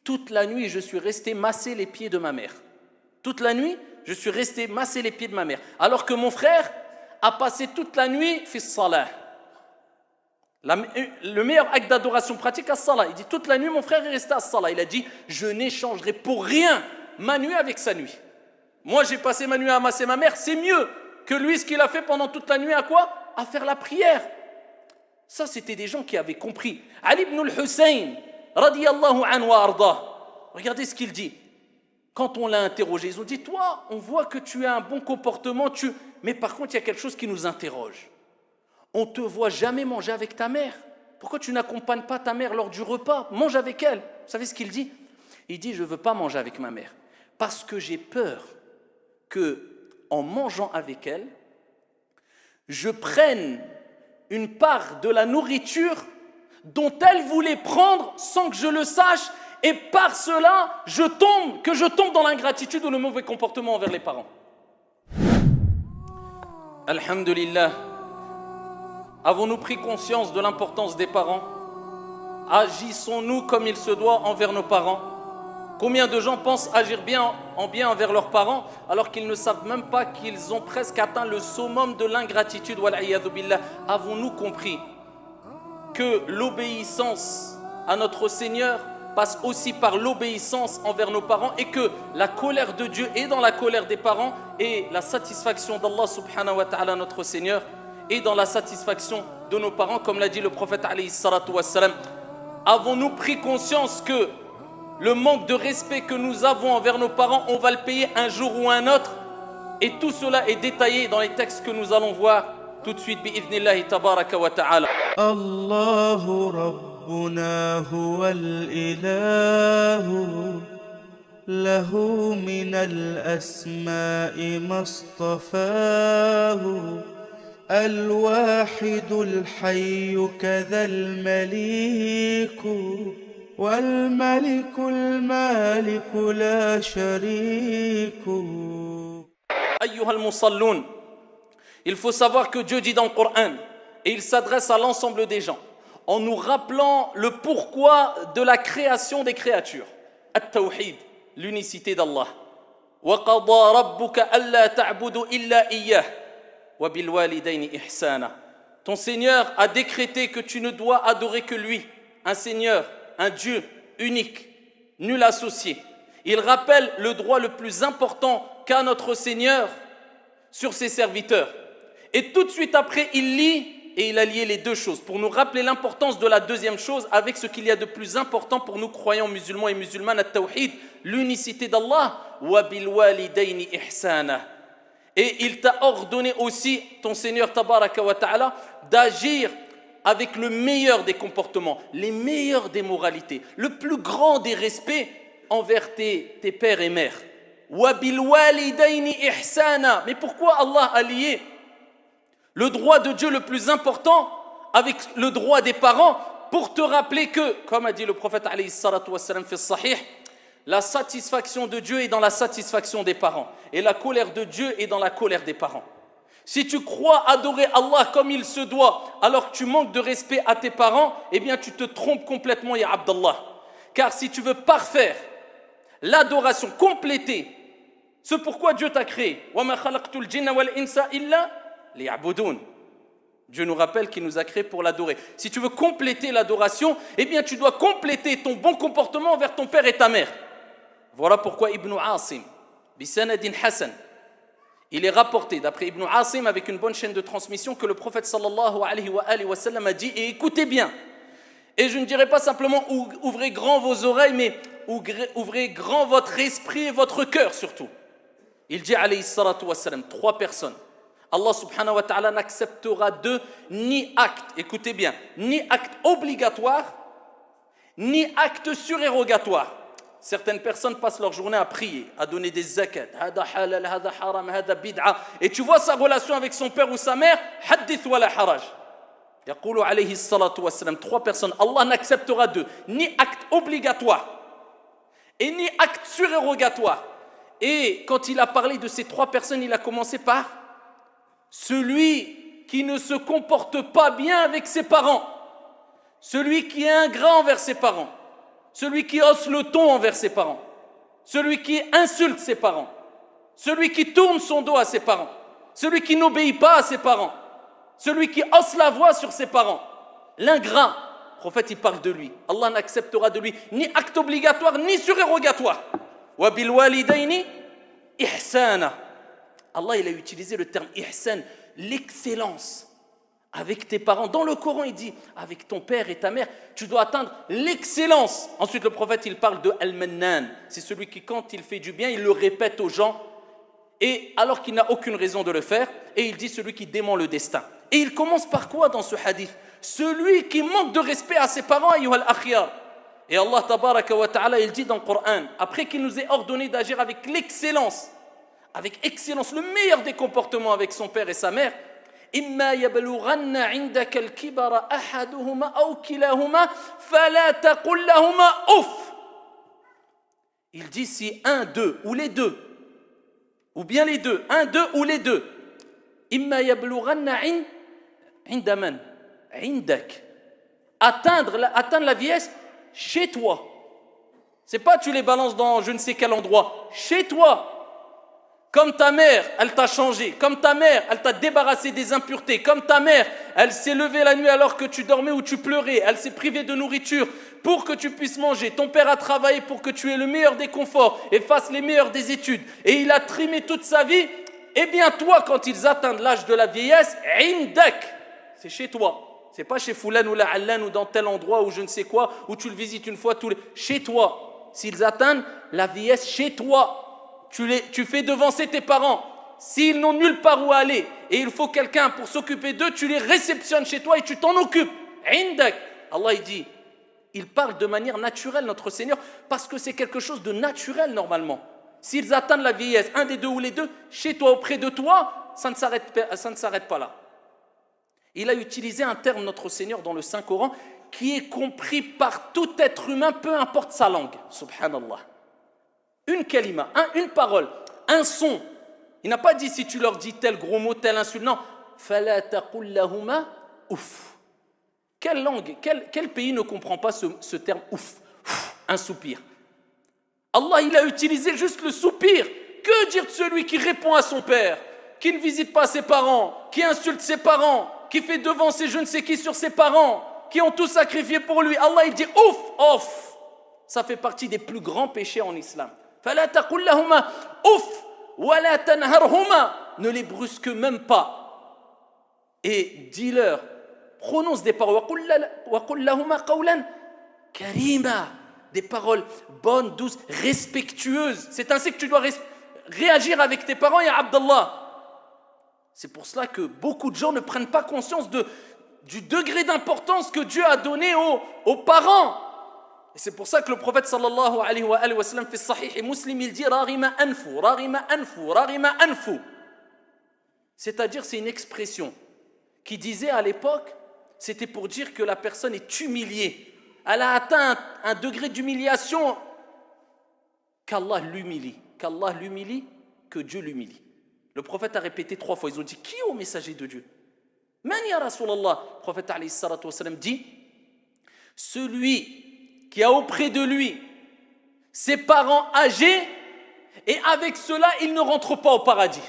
toute la nuit, je suis resté masser les pieds de ma mère. Toute la nuit, je suis resté masser les pieds de ma mère. Alors que mon frère a passé toute la nuit fi salah. Le meilleur acte d'adoration pratique à salah. Il dit toute la nuit, mon frère est resté à salah. Il a dit, je n'échangerai pour rien ma nuit avec sa nuit. Moi, j'ai passé ma nuit à masser ma mère. C'est mieux que lui, ce qu'il a fait pendant toute la nuit à quoi? À faire la prière. Ça, c'était des gens qui avaient compris. Ali ibn al-Hussein, radiyallahu anhu wa ardah. Regardez ce qu'il dit. Quand on l'a interrogé, ils ont dit, toi, on voit que tu as un bon comportement, mais par contre, il y a quelque chose qui nous interroge. On ne te voit jamais manger avec ta mère. Pourquoi tu n'accompagnes pas ta mère lors du repas? Mange avec elle. Vous savez ce qu'il dit? Il dit, je ne veux pas manger avec ma mère. Parce que j'ai peur qu'en mangeant avec elle, je prenne une part de la nourriture dont elle voulait prendre sans que je le sache, et par cela, je tombe dans l'ingratitude ou le mauvais comportement envers les parents. Alhamdulillah. Avons-nous pris conscience de l'importance des parents? Agissons-nous comme il se doit envers nos parents? Combien de gens pensent agir bien envers leurs parents alors qu'ils ne savent même pas qu'ils ont presque atteint le summum de l'ingratitude? Wal'iyadhu billah. Avons-nous compris que l'obéissance à notre Seigneur passe aussi par l'obéissance envers nos parents, et que la colère de Dieu est dans la colère des parents, et la satisfaction d'Allah subhanahu wa ta'ala, notre Seigneur, est dans la satisfaction de nos parents, comme l'a dit le prophète alayhi salatu wassalam. Avons-nous pris conscience que le manque de respect que nous avons envers nos parents, on va le payer un jour ou un autre? Et tout cela est détaillé dans les textes que nous allons voir tout de suite, bi'idhnillahi tabaraka wa ta'ala. Allahu Rabbuna huwal ilahu, lahu minal asma'i mastafahu, al-wahidul hayyu kadhal maliku, والملك المالك لا شريك. أيها المصلون, il faut savoir que Dieu dit dans le Coran, et il s'adresse à l'ensemble des gens, en nous rappelant le pourquoi de la création des créatures. At-Tawhid, l'unicité d'Allah. وَقَضَى رَبُّكَ أَلَّا تَعْبُدُوا إِلَّا إِيَّهُ وَبِالْوَالِدَيْنِ إِحْسَانًا. Ton Seigneur a décrété que tu ne dois adorer que lui, un Seigneur, un Dieu unique, nul associé. Il rappelle le droit le plus important qu'a notre Seigneur sur ses serviteurs. Et tout de suite après, il lie, et il a lié les deux choses pour nous rappeler l'importance de la deuxième chose avec ce qu'il y a de plus important pour nous croyants musulmans et musulmanes, at-tawhid, l'unicité d'Allah, wa bil walidayni ihsana. Et il t'a ordonné aussi, ton Seigneur tabaraka wa ta'ala, d'agir avec le meilleur des comportements, les meilleures des moralités, le plus grand des respects envers tes pères et mères. Wa bil walidayni ihsana. Mais pourquoi Allah a lié le droit de Dieu le plus important avec le droit des parents? Pour te rappeler que, comme a dit le prophète alayhi salatu wassalam fi sahih, la satisfaction de Dieu est dans la satisfaction des parents, et la colère de Dieu est dans la colère des parents. Si tu crois adorer Allah comme il se doit, alors que tu manques de respect à tes parents, eh bien tu te trompes complètement, ya Abdallah. Car si tu veux parfaire l'adoration, compléter ce pourquoi Dieu t'a créé, وَمَا خَلَقْتُ الْجِنَّ وَالْإِنسَ إِلَّا لِيَعْبُدُونَ. Dieu nous rappelle qu'il nous a créé pour l'adorer. Si tu veux compléter l'adoration, eh bien tu dois compléter ton bon comportement envers ton père et ta mère. Voilà pourquoi Ibn Asim, bisanadin Hassan, il est rapporté d'après Ibn Asim avec une bonne chaîne de transmission que le prophète sallallahu alayhi wa sallam a dit, et écoutez bien, et je ne dirais pas simplement ouvrez grand vos oreilles, mais ouvrez grand votre esprit et votre cœur surtout. Il dit alayhi salatu wa sallam, 3 personnes, Allah subhanahu wa ta'ala n'acceptera d'eux ni acte, écoutez bien, ni acte obligatoire, ni acte surérogatoire. Certaines personnes passent leur journée à prier, à donner des zakat, hada halal, hada haram, hada bid'a, et tu vois sa relation avec son père ou sa mère, hadith wa la haraj. Yaqulu alayhi salatu wa salam, 3 personnes, Allah n'acceptera d'eux ni acte obligatoire et ni acte surérogatoire. Et quand il a parlé de ces 3 personnes, il a commencé par celui qui ne se comporte pas bien avec ses parents, celui qui est ingrat envers ses parents, celui qui hausse le ton envers ses parents, celui qui insulte ses parents, celui qui tourne son dos à ses parents, celui qui n'obéit pas à ses parents, celui qui hausse la voix sur ses parents, l'ingrat. Le prophète, il parle de lui. Allah n'acceptera de lui ni acte obligatoire, ni surérogatoire. Wa bil walidayni ihsana. Allah, il a utilisé le terme ihsan, l'excellence avec tes parents. Dans le Coran, il dit, avec ton père et ta mère, tu dois atteindre l'excellence. Ensuite, le prophète, il parle de al-mannan. C'est celui qui, quand il fait du bien, il le répète aux gens, et alors qu'il n'a aucune raison de le faire. Et il dit celui qui dément le destin. Et il commence par quoi dans ce hadith? Celui qui manque de respect à ses parents, ayyuhal akhyar. Et Allah tabaraka wa ta'ala, il dit dans le Coran, après qu'il nous ait ordonné d'agir avec l'excellence, le meilleur des comportements avec son père et sa mère, إما يبلغن عندك الكبر أحدهما أو كلاهما فلا تقل لهما أف. Il dit si un, deux, ou les deux, ou bien les deux, un, deux, ou les deux. إما يبلغن عند من؟ عندك. Atteindre la vieillesse chez toi. C'est pas tu les balances dans je ne sais quel endroit, chez toi. Comme ta mère, elle t'a changé. Comme ta mère, elle t'a débarrassé des impuretés. Comme ta mère, elle s'est levée la nuit alors que tu dormais ou tu pleurais. Elle s'est privée de nourriture pour que tu puisses manger. Ton père a travaillé pour que tu aies le meilleur des conforts et fasses les meilleures des études. Et il a trimé toute sa vie. Eh bien toi, quand ils atteignent l'âge de la vieillesse, indak, c'est chez toi. C'est pas chez Foulan ou la Allan ou dans tel endroit ou je ne sais quoi, où tu le visites une fois tous les... Chez toi. S'ils atteignent la vieillesse chez toi, tu fais devancer tes parents. S'ils n'ont nulle part où aller et il faut quelqu'un pour s'occuper d'eux, tu les réceptionnes chez toi et tu t'en occupes. Indak. Allah il dit, il parle de manière naturelle notre Seigneur parce que c'est quelque chose de naturel normalement. S'ils atteignent la vieillesse, un des deux ou les deux, chez toi, auprès de toi, ça ne s'arrête pas là. Il a utilisé un terme, notre Seigneur, dans le Saint-Coran, qui est compris par tout être humain, peu importe sa langue. Subhanallah. Une kalima, une parole, un son. Il n'a pas dit si tu leur dis tel gros mot, tel insulte. Non. Fala taqul lahuma ouf. Quelle langue, quel pays ne comprend pas ce terme ouf? Un soupir. Allah, il a utilisé juste le soupir. Que dire de celui qui répond à son père, qui ne visite pas ses parents, qui insulte ses parents, qui fait devancer je ne sais qui sur ses parents, qui ont tout sacrifié pour lui? Allah, il dit ouf. Ça fait partie des plus grands péchés en islam. فَلَا تَقُلْ لَهُمَا أُفْ وَلَا تَنْهَرْهُمَا. Ne les brusque même pas. Et dis-leur, prononce des paroles. وَقُلْ لَهُمَا قَوْلًا كَرِيمًا. Des paroles bonnes, douces, respectueuses. C'est ainsi que tu dois réagir avec tes parents, ya Abdallah. C'est pour cela que beaucoup de gens ne prennent pas conscience du degré d'importance que Dieu a donné aux parents. Et c'est pour ça que le prophète sallallahu alayhi wa sallam fait sahih et muslim, il dit rarima anfu. C'est-à-dire c'est une expression qui disait à l'époque, c'était pour dire que la personne est humiliée. Elle a atteint un degré d'humiliation qu'Allah l'humilie, que Dieu l'humilie. Le prophète a répété 3 fois, ils ont dit qui est au messager de Dieu? Man ya Rasulallah? Le prophète alayhi salatu wa sallam dit celui qui a auprès de lui ses parents âgés et avec cela il ne rentre pas au paradis.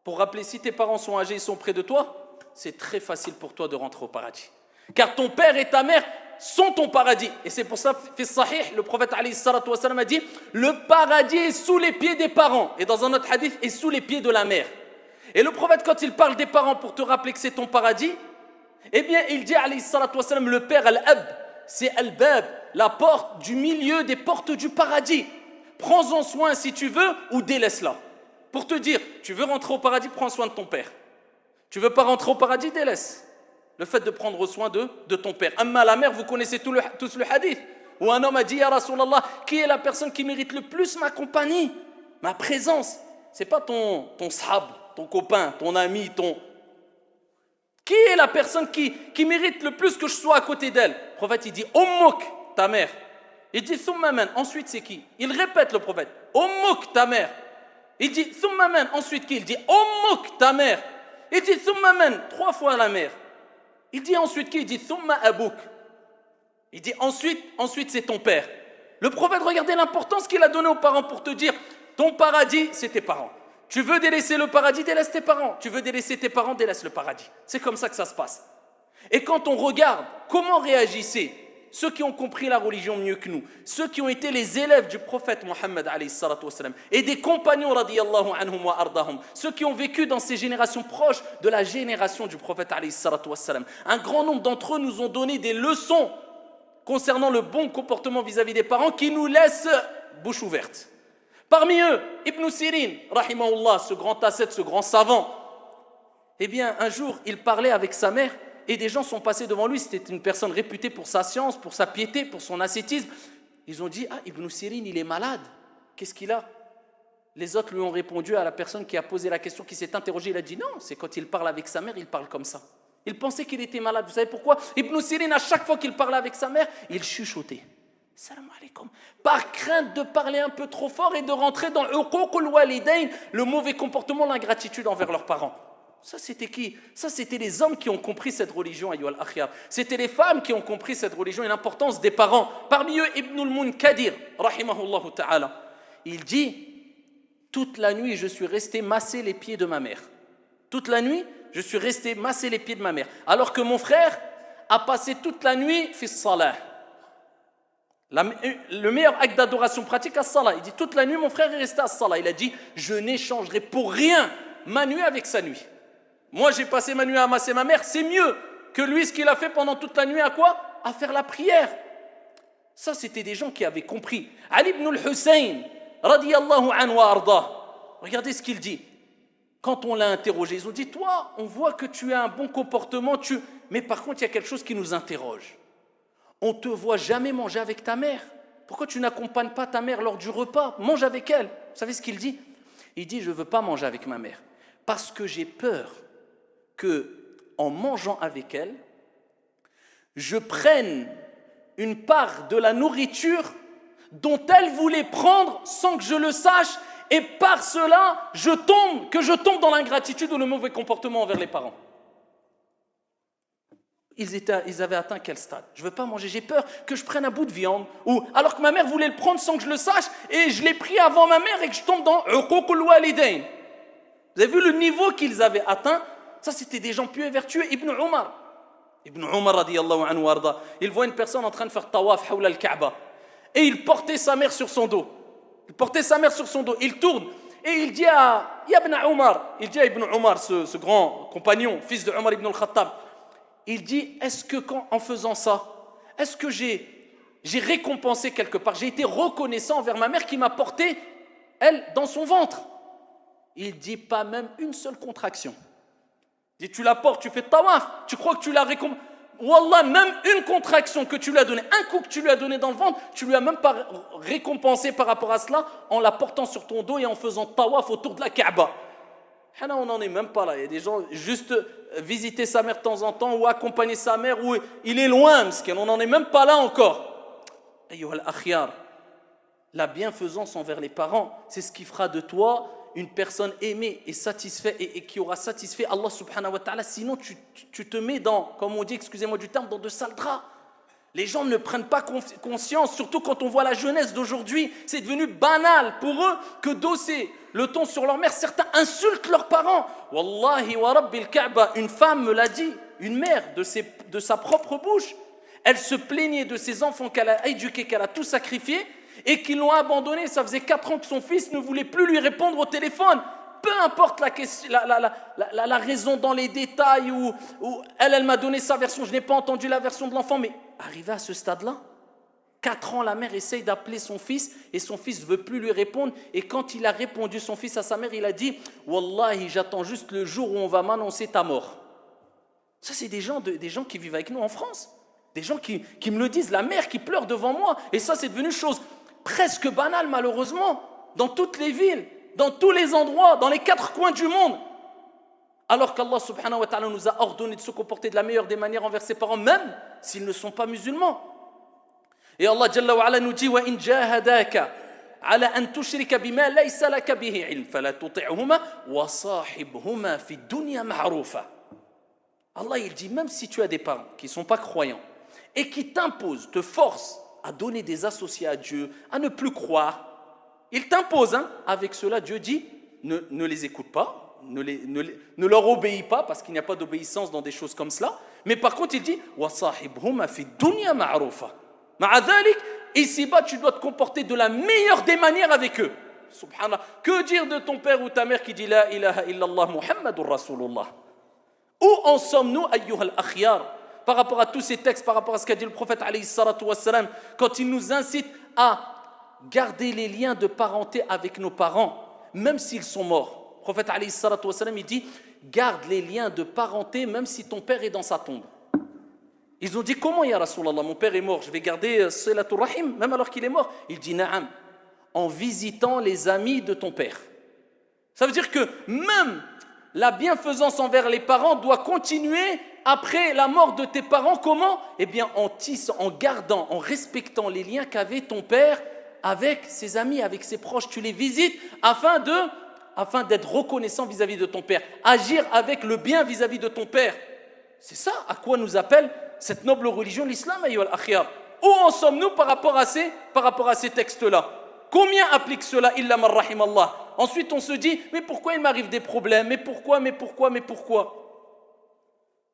Pour rappeler, si tes parents sont âgés et sont près de toi, c'est très facile pour toi de rentrer au paradis. Car ton père et ta mère sont ton paradis. Et c'est pour ça, fi sahih, le prophète alayhi salatu wa sallam a dit le paradis est sous les pieds des parents. Et dans un autre hadith, est sous les pieds de la mère. Et le prophète, quand il parle des parents pour te rappeler que c'est ton paradis, eh bien il dit alayhi salatu wa sallam, le père al-ab, c'est al-bab, la porte du milieu des portes du paradis. Prends-en soin si tu veux ou délaisse-la. Pour te dire, tu veux rentrer au paradis, prends soin de ton père. Tu veux pas rentrer au paradis, délaisse. Le fait de prendre soin de ton père. Amma la mère, vous connaissez tous le hadith, où un homme a dit, ya Rasulallah, qui est la personne qui mérite le plus ma compagnie, ma présence? C'est pas ton sahab, ton copain, ton ami, Qui est la personne qui mérite le plus que je sois à côté d'elle? Le prophète, il dit, Ummuk, ta mère. Il dit, Thumma man. Ensuite, c'est qui? Il répète, le prophète, Ummuk, ta mère. Il dit, Thumma man. Ensuite, qui? Il dit, Ummuk, ta mère. Il dit, Thumma man. 3 fois la mère. Il dit ensuite qui? Il dit, Thumma abouk. Il dit ensuite c'est ton père. Le prophète, regardez l'importance qu'il a donnée aux parents pour te dire, ton paradis, c'est tes parents. Tu veux délaisser le paradis, délaisse tes parents. Tu veux délaisser tes parents, délaisse le paradis. C'est comme ça que ça se passe. Et quand on regarde comment réagissaient ceux qui ont compris la religion mieux que nous, ceux qui ont été les élèves du prophète Mohammed alayhi salatu wassalam, et des compagnons radiyallahu anhum wa ardahum, ceux qui ont vécu dans ces générations proches de la génération du prophète alayhi salatu wassalam, un grand nombre d'entre eux nous ont donné des leçons concernant le bon comportement vis-à-vis des parents qui nous laissent bouche ouverte. Parmi eux, Ibn Sirin, rahimahullah, ce grand ascète, ce grand savant, eh bien un jour il parlait avec sa mère et des gens sont passés devant lui. C'était une personne réputée pour sa science, pour sa piété, pour son ascétisme. Ils ont dit, ah, Ibn Sirin, il est malade. Qu'est-ce qu'il a? Les autres lui ont répondu à la personne qui a posé la question, qui s'est interrogée. Il a dit, non, c'est quand il parle avec sa mère, il parle comme ça. Il pensait qu'il était malade. Vous savez pourquoi? Ibn Sirin, à chaque fois qu'il parlait avec sa mère, il chuchotait. Salam alaikum. Par crainte de parler un peu trop fort et de rentrer dans le mauvais comportement, l'ingratitude envers leurs parents. Ça, c'était qui? Ça, c'était les hommes qui ont compris cette religion, ayyuhal akhyar. C'était les femmes qui ont compris cette religion et l'importance des parents. Parmi eux, Ibn al-Munkadir, rahimahullah ta'ala, il dit, toute la nuit, je suis resté masser les pieds de ma mère. Toute la nuit, je suis resté masser les pieds de ma mère. Alors que mon frère a passé toute la nuit fi salah. Le meilleur acte d'adoration pratique à salah. Il dit, toute la nuit, mon frère est resté à salah. Il a dit, je n'échangerai pour rien ma nuit avec sa nuit. Moi, j'ai passé ma nuit à amasser ma mère, c'est mieux que lui, ce qu'il a fait pendant toute la nuit, à quoi? À faire la prière. Ça, c'était des gens qui avaient compris. Ali ibn al-Hussein, radiyallahu anhu wa ardah, regardez ce qu'il dit. Quand on l'a interrogé, ils ont dit, toi, on voit que tu as un bon comportement, mais par contre, il y a quelque chose qui nous interroge. On ne te voit jamais manger avec ta mère. Pourquoi tu n'accompagnes pas ta mère lors du repas? Mange avec elle. Vous savez ce qu'il dit? Il dit, je ne veux pas manger avec ma mère parce que j'ai peur que, en mangeant avec elle, je prenne une part de la nourriture dont elle voulait prendre sans que je le sache, et par cela, je tombe dans l'ingratitude ou le mauvais comportement envers les parents. Ils avaient atteint quel stade? Je ne veux pas manger, j'ai peur que je prenne un bout de viande, ou alors que ma mère voulait le prendre sans que je le sache, et je l'ai pris avant ma mère et que je tombe dans uququl walidain. Vous avez vu le niveau qu'ils avaient atteint? Ça, c'était des gens pieux et vertueux. Ibn Umar radiyallahu anhu warda, il voit une personne en train de faire tawaf hawla al-Kaaba et il portait sa mère sur son dos. Il tourne et il dit à Ibn Umar, ce grand compagnon, fils de Umar ibn al-Khattab, il dit, est-ce que en faisant ça, est-ce que j'ai récompensé quelque part, j'ai été reconnaissant envers ma mère qui m'a porté, elle, dans son ventre? Il dit, pas même une seule contraction. Il dit, tu la portes, tu fais tawaf, tu crois que tu l'as récompensé? Wallah, même une contraction que tu lui as donnée, un coup que tu lui as donné dans le ventre, tu lui as même pas récompensé par rapport à cela en la portant sur ton dos et en faisant tawaf autour de la Kaaba. On n'en est même pas là. Il y a des gens juste visiter sa mère de temps en temps ou accompagner sa mère ou il est loin, parce on n'en est même pas là encore. Ayyuhal akhyar, la bienfaisance envers les parents, c'est ce qui fera de toi une personne aimée et satisfaite et qui aura satisfait Allah subhanahu wa ta'ala. Sinon tu te mets dans, comme on dit, excusez-moi du terme, dans de sales draps. Les gens ne prennent pas conscience, surtout quand on voit la jeunesse d'aujourd'hui. C'est devenu banal pour eux que d'osser le ton sur leur mère. Certains insultent leurs parents. Wallahi wa rabbil Kaaba, une femme me l'a dit, une mère de sa propre bouche. Elle se plaignait de ses enfants qu'elle a éduqués, qu'elle a tout sacrifié et qu'ils l'ont abandonné. Ça faisait 4 ans que son fils ne voulait plus lui répondre au téléphone. Peu importe la raison dans les détails, ou elle m'a donné sa version, je n'ai pas entendu la version de l'enfant, mais arrivé à ce stade-là, 4 ans, la mère essaye d'appeler son fils et son fils ne veut plus lui répondre. Et quand il a répondu, son fils, à sa mère, il a dit « Wallahi, j'attends juste le jour où on va m'annoncer ta mort. » Ça, c'est des gens qui vivent avec nous en France. Des gens qui me le disent, la mère qui pleure devant moi. Et ça, c'est devenu chose presque banale, malheureusement, dans toutes les villes, dans tous les endroits, dans les 4 coins du monde. Alors qu'Allah subhanahu wa ta'ala nous a ordonné de se comporter de la meilleure des manières envers ses parents, même s'ils ne sont pas musulmans. Et Allah Jalla wa Ala nous dit wa in jahadaka ala an tushrika bima laysa laka bihi ilm fala tuti'huma wa sahibhuma fi dunya ma'rufa. Allah il dit, même si tu as des parents qui ne sont pas croyants et qui t'impose, te force à donner des associés à Dieu, à ne plus croire, il t'impose, avec cela Dieu dit, ne les écoute pas, ne leur obéis pas, parce qu'il n'y a pas d'obéissance dans des choses comme cela, mais par contre il dit وَصَاحِبْهُمَا فِي الدُّنْيَا مَعْرُوفًا مَعَ ذَلِكَ, ici-bas tu dois te comporter de la meilleure des manières avec eux. Subhanallah. Que dire de ton père ou ta mère qui dit La ilaha illallah Muhammadur Rasulullah? Où en sommes-nous, ayyuhal akhyar, par rapport à tous ces textes, par rapport à ce qu'a dit le prophète alayhi salatu wassalam, quand il nous incite à garder les liens de parenté avec nos parents, même s'ils sont morts. Le prophète alayhi salatu wassalam, il dit garde les liens de parenté même si ton père est dans sa tombe. Ils ont dit comment ya Rasulallah, mon père est mort, je vais garder Silatul Rahim même alors qu'il est mort? Il dit na'am, en visitant les amis de ton père. Ça veut dire que même la bienfaisance envers les parents doit continuer après la mort de tes parents. Comment? Eh bien en tissant, en gardant, en respectant les liens qu'avait ton père avec ses amis, avec ses proches. Tu les visites afin d'être reconnaissant vis-à-vis de ton père. Agir avec le bien vis-à-vis de ton père. C'est ça à quoi nous appelle cette noble religion, l'islam, ayyuhal akhyar. Où en sommes-nous par rapport à ces textes-là? Combien appliquent cela, illa man rahimallah? Ensuite, on se dit, mais pourquoi il m'arrive des problèmes? Mais pourquoi?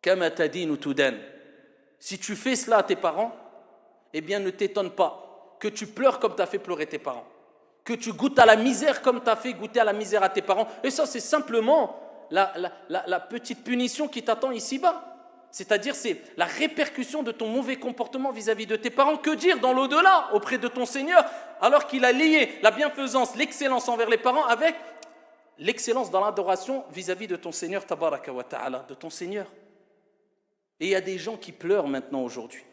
Kama tadinu tudan. Si tu fais cela à tes parents, eh bien, ne t'étonne pas que tu pleures comme tu as fait pleurer tes parents, que tu goûtes à la misère comme tu as fait goûter à la misère à tes parents. Et ça, c'est simplement la petite punition qui t'attend ici-bas. C'est-à-dire, c'est la répercussion de ton mauvais comportement vis-à-vis de tes parents. Que dire dans l'au-delà, auprès de ton Seigneur, alors qu'il a lié la bienfaisance, l'excellence envers les parents avec l'excellence dans l'adoration vis-à-vis de ton Seigneur, tabaraka wa ta'ala, de ton Seigneur. Et il y a des gens qui pleurent maintenant aujourd'hui.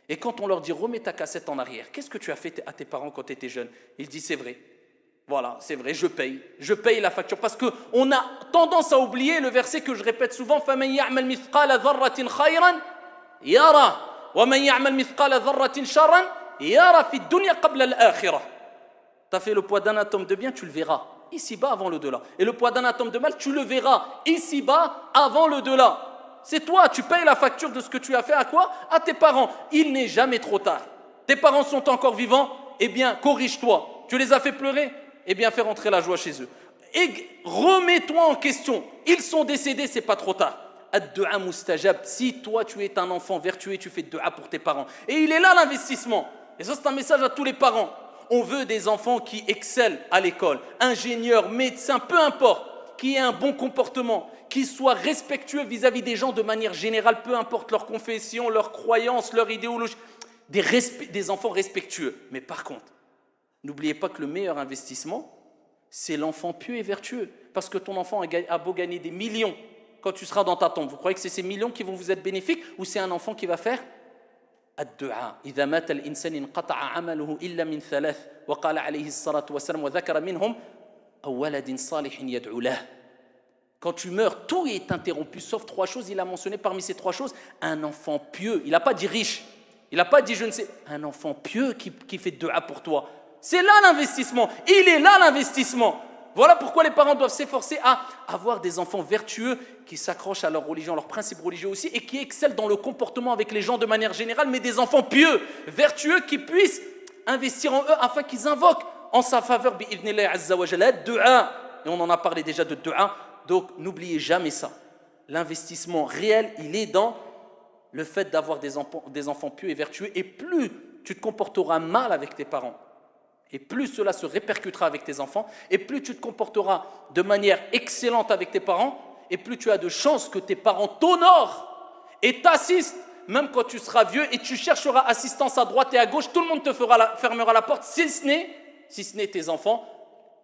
Et quand on leur dit, remets ta cassette en arrière, qu'est-ce que tu as fait à tes parents quand tu étais jeune? Ils disent, c'est vrai. Voilà, c'est vrai, je paye la facture. Parce qu'on a tendance à oublier le verset que je répète souvent, فَمَنْ يَعْمَلْ مِثْقَالَ ذَرَّةٍ خَيْرًا يَرَى وَمَنْ يَعْمَلْ مِثْقَالَ ذَرَّةٍ شَرًّا يَرَى فِي الدُّنْيا قَبْلَ الْآخِرَةِ. Tu as fait le poids d'un atome de bien, tu le verras ici-bas avant le delà. Et le poids d'un atome de mal, tu le verras ici-bas avant le delà. C'est toi, tu payes la facture de ce que tu as fait à quoi? À tes parents. Il n'est jamais trop tard. Tes parents sont encore vivants, eh bien, corrige-toi. Tu les as fait pleurer? Eh bien, fais rentrer la joie chez eux. Et remets-toi en question. Ils sont décédés, c'est pas trop tard. Ad-du'a mustajab. Si toi, tu es un enfant vertueux, tu fais du'a pour tes parents. Et il est là l'investissement. Et ça, c'est un message à tous les parents. On veut des enfants qui excellent à l'école, ingénieurs, médecins, peu importe, qui aient un bon comportement, qui soient respectueux vis-à-vis des gens de manière générale, peu importe leur confession, leur croyance, leur idéologie. Des enfants respectueux. Mais par contre, n'oubliez pas que le meilleur investissement, c'est l'enfant pieux et vertueux. Parce que ton enfant a beau gagner des millions quand tu seras dans ta tombe. Vous croyez que c'est ces millions qui vont vous être bénéfiques ou c'est un enfant qui va faire الدعاء إذا مات الإنسان انقطع عمله إلا من ثلاث وقال عليه الصلاة والسلام وذكر منهم أو ولد صالح يدعو له. Quand tu meurs, tout est interrompu sauf trois choses. Il a mentionné parmi ces trois choses un enfant pieux. Il n'a pas dit riche. Il n'a pas dit je ne sais. Un enfant pieux qui fait dua pour toi. C'est là l'investissement. Il est là l'investissement. Voilà pourquoi les parents doivent s'efforcer à avoir des enfants vertueux qui s'accrochent à leur religion, à leurs principes religieux aussi, et qui excellent dans le comportement avec les gens de manière générale, mais des enfants pieux, vertueux, qui puissent investir en eux afin qu'ils invoquent en sa faveur, bi'idhnillahi azza wa jalla, dua. Et on en a parlé déjà de dua, donc n'oubliez jamais ça. L'investissement réel, il est dans le fait d'avoir des enfants pieux et vertueux, et plus tu te comporteras mal avec tes parents, et plus cela se répercutera avec tes enfants, et plus tu te comporteras de manière excellente avec tes parents, et plus tu as de chances que tes parents t'honorent et t'assistent, même quand tu seras vieux, et tu chercheras assistance à droite et à gauche, tout le monde te fermera la porte, si ce n'est tes enfants,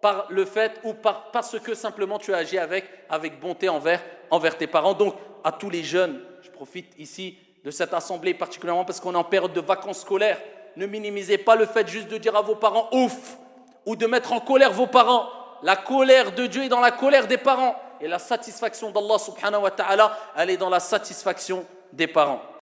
par le fait ou parce que simplement tu as agi avec bonté envers tes parents. Donc, à tous les jeunes, je profite ici de cette assemblée particulièrement parce qu'on est en période de vacances scolaires. Ne minimisez pas le fait juste de dire à vos parents « ouf » ou de mettre en colère vos parents. La colère de Dieu est dans la colère des parents. Et la satisfaction d'Allah subhanahu wa ta'ala, elle est dans la satisfaction des parents.